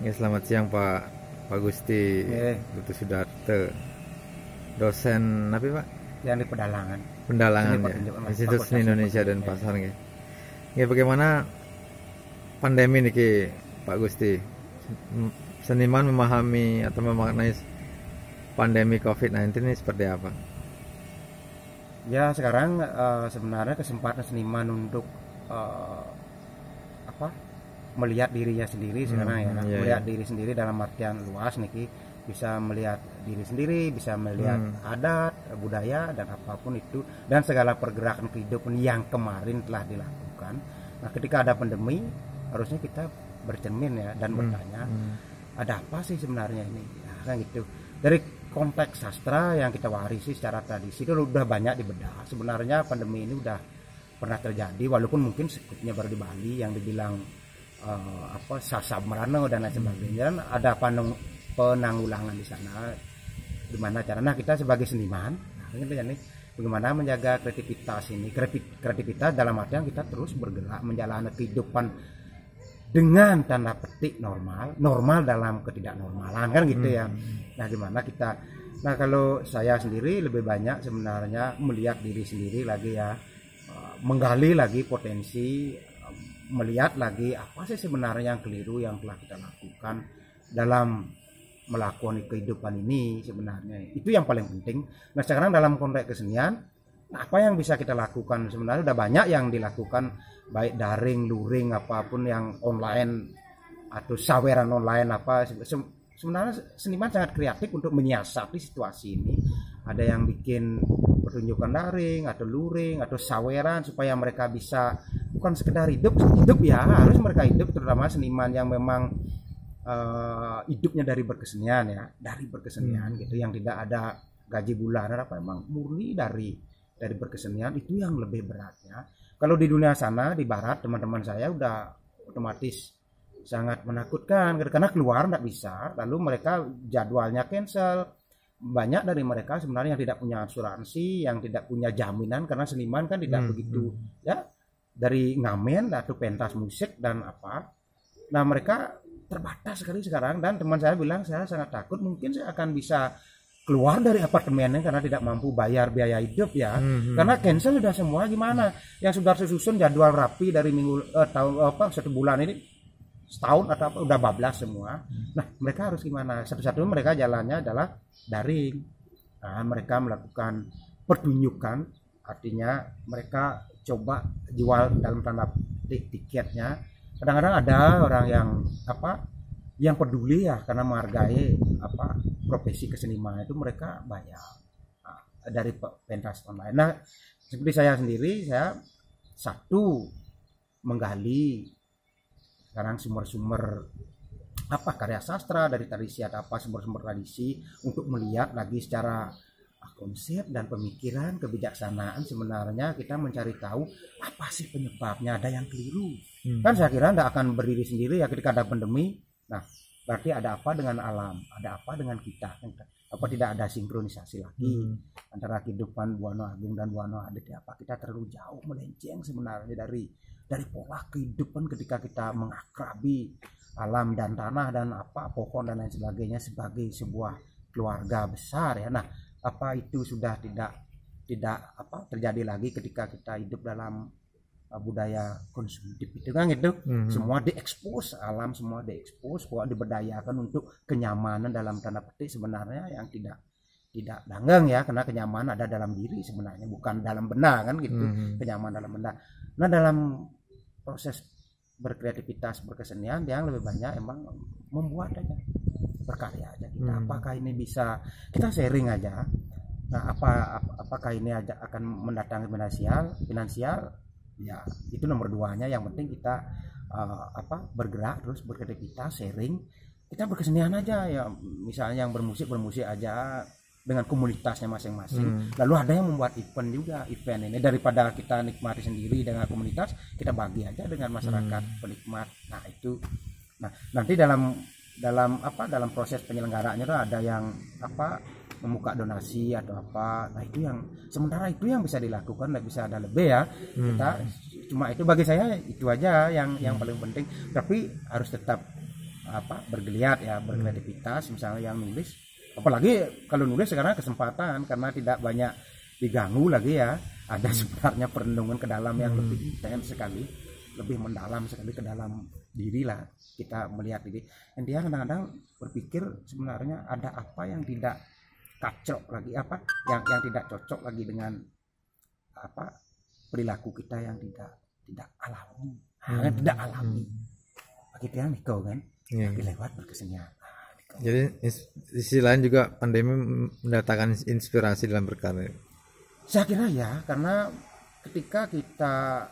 Ya, selamat siang Pak Gusti. Itu Sudarto, dosen apa Pak? Yang di pedalangan. Pendalangan ya, Institut Seni Indonesia dan Pasar ya. Ya, bagaimana pandemi nih Pak Gusti? Seniman memahami atau memaknai pandemi COVID-19 ini seperti apa? Ya sekarang sebenarnya kesempatan seniman untuk melihat dirinya sendiri sekarang ya, melihat diri sendiri dalam artian luas nih, bisa melihat diri sendiri, bisa melihat adat, budaya dan apapun itu, dan segala pergerakan kehidupan yang kemarin telah dilakukan. Nah ketika ada pandemi harusnya kita bercermin ya dan bertanya ada apa sih sebenarnya ini, nah, kan gitu. Dari konteks sastra yang kita warisi secara tradisi itu udah banyak dibedah. Sebenarnya pandemi ini udah pernah terjadi, walaupun mungkin skupnya baru di Bali yang dibilang sasamrano dan lain sebagainya. Dan ada penanggulangan di sana. Gimana caranya kita sebagai seniman, bagaimana menjaga kreativitas ini, kreativitas dalam artian kita terus bergerak menjalani kehidupan dengan tanda petik normal dalam ketidaknormalan kan gitu ya. Nah gimana kita, nah kalau saya sendiri lebih banyak sebenarnya melihat diri sendiri lagi ya, menggali lagi potensi, melihat lagi apa sih sebenarnya yang keliru yang telah kita lakukan dalam melakukan kehidupan ini sebenarnya. Itu yang paling penting. Nah sekarang dalam konteks kesenian, apa yang bisa kita lakukan? Sebenarnya udah banyak yang dilakukan, baik daring, luring, apapun yang online atau saweran online apa. Sebenarnya seniman sangat kreatif untuk menyiasati situasi ini. Ada yang bikin pertunjukan daring atau luring atau saweran supaya mereka bisa bukan sekedar hidup ya, harus mereka hidup, terutama seniman yang memang hidupnya dari berkesenian ya, gitu, yang tidak ada gaji bulanan apa, memang murni dari berkesenian. Itu yang lebih beratnya. Kalau di dunia sana di barat teman-teman saya udah otomatis sangat menakutkan karena keluar nggak bisa, lalu mereka jadwalnya cancel. Banyak dari mereka sebenarnya yang tidak punya asuransi, yang tidak punya jaminan, karena seniman kan tidak begitu ya, dari ngamen atau pentas musik dan apa. Nah mereka terbatas sekali sekarang, dan teman saya bilang saya sangat takut mungkin saya akan bisa keluar dari apartemennya karena tidak mampu bayar biaya hidup ya. Karena cancel sudah semua. Gimana yang sudah susun jadwal rapi dari minggu satu bulan ini, setahun atau apa, udah bablas semua. Nah mereka harus gimana? Satu-satunya mereka jalannya adalah daring. Nah, mereka melakukan pertunjukan, artinya mereka coba jual dalam tanda petik tiketnya. Kadang-kadang ada orang yang peduli ya, karena menghargai profesi keseniman itu, mereka bayar dari pentas online. Nah seperti saya sendiri, saya satu menggali sekarang sumber-sumber karya sastra dari tradisi atau sumber-sumber tradisi untuk melihat lagi secara konsep dan pemikiran, kebijaksanaan. Sebenarnya kita mencari tahu apa sih penyebabnya, ada yang keliru. Kan saya kira tidak akan berdiri sendiri ya ketika ada pandemi. Nah berarti ada apa dengan alam, ada apa dengan kita, apa tidak ada sinkronisasi lagi antara kehidupan Buana Agung dan Buana Adat ya, apa kita terlalu jauh melenceng sebenarnya dari pola kehidupan ketika kita mengakrabi alam dan tanah dan pohon dan lain sebagainya sebagai sebuah keluarga besar ya. Nah apa itu sudah tidak terjadi lagi ketika kita hidup dalam budaya konsumtif itu kan gitu. Semua diekspos, alam semua diekspos, kok diberdayakan untuk kenyamanan dalam tanda petik sebenarnya yang tidak langgeng ya, karena kenyamanan ada dalam diri sebenarnya, bukan dalam benda kan gitu. Kenyamanan dalam benda. Nah dalam proses berkreativitas berkesenian yang lebih banyak emang membuat aja, berkarya aja kita. Apakah ini bisa kita sharing aja? Nah apakah ini aja akan mendatangkan finansial? Ya itu nomor 2-nya. Yang penting kita bergerak terus, berkreativitas, sharing. Kita berkesenian aja ya, misalnya yang bermusik aja dengan komunitasnya masing-masing. Lalu ada yang membuat event ini, daripada kita nikmati sendiri dengan komunitas, kita bagi aja dengan masyarakat penikmat. Nah itu, nah nanti dalam proses penyelenggaraannya tuh ada yang membuka donasi atau apa. Nah itu yang sementara itu yang bisa dilakukan, nggak bisa ada lebih ya. Kita cuma itu, bagi saya itu aja yang paling penting. Tapi harus tetap bergeliat ya, berkreativitas. Misalnya yang nulis, apalagi kalau nulis sekarang kesempatan karena tidak banyak diganggu lagi ya, ada sebenarnya perenungan ke dalam yang lebih intens sekali, lebih mendalam sekali ke dalam diri lah, kita melihat diri. Dan dia kadang-kadang berpikir sebenarnya ada apa yang tidak kacau lagi, yang tidak cocok lagi dengan perilaku kita yang tidak alami, tidak alami. Begitu ya Niko kan, lewat berkesenian. Jadi di sisi lain juga pandemi mendatangkan inspirasi dalam berkarya. Saya kira ya, karena ketika kita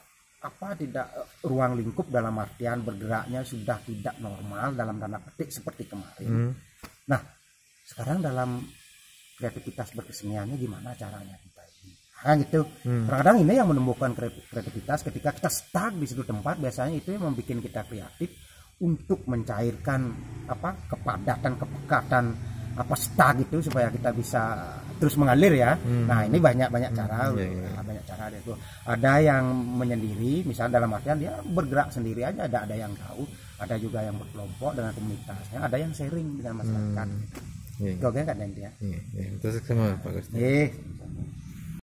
tidak ruang lingkup dalam artian bergeraknya sudah tidak normal dalam tanda petik seperti kemarin. Nah, sekarang dalam kreativitas berkeseniannya gimana caranya kita ini? Nah gitu. Kadang-kadang ini yang menumbuhkan kreativitas ketika kita stuck di satu tempat, biasanya itu yang membuat kita kreatif untuk mencairkan kepadatan, kepekatan stuck gitu supaya kita bisa terus mengalir ya. Nah ini banyak cara, banyak cara itu. Ada yang menyendiri, misalnya dalam artian dia bergerak sendiri aja, ada yang tahu, ada juga yang berkelompok dengan komunitasnya, ada yang sharing dengan masyarakat. Oke kan dia? Terus sama Pak Gusti.